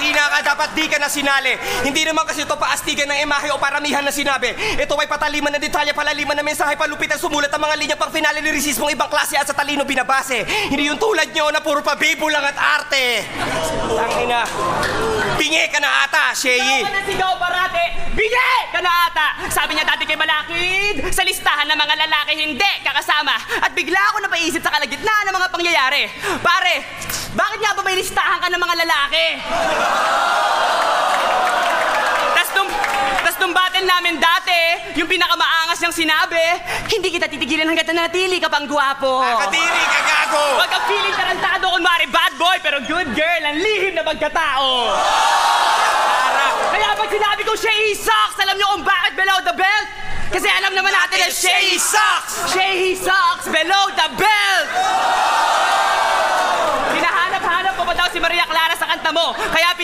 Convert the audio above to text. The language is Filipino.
Mahina ka, dapat di ka na sinali. Hindi naman kasi ito paastigan ng imahe o paramihan na sinabi. Ito ay pataliman na detalye, palaliman na mensahe, palupit ang sumulat ang mga linya pang finale ni resismong ibang klase at sa talino binabase. Hindi yung tulad nyo na puro pabibo lang at arte. Tangina. Bingi ka na ata, Sheyi. Sigaw ka na sigaw parate, bingi ka na ata. Sabi niya dati kay Malakid, sa listahan ng mga lalaki hindi kakasama. At bigla ako napaisip sa kalagitnaan ng mga pangyayari. Pare, bakit nga ba may listahan ka ng mga lalaki? Tas nung batin namin dati, yung pinakamaangas niyang sinabi, hindi kita titigilan hanggat nanatili ka pang gwapo. Kadiri ka, gago. Huwag kang feeling tarantado kunwari bad boy, pero good girl, ang lihim na pagkatao. Kaya pag sinabi ko Shehi sucks, alam niyo kung bakit below the belt? Kasi alam naman natin na Shehi sucks! Shehi sucks below the belt! Hinahanap-hanap mo ba daw si Maria Clara sa kanta mo? Kaya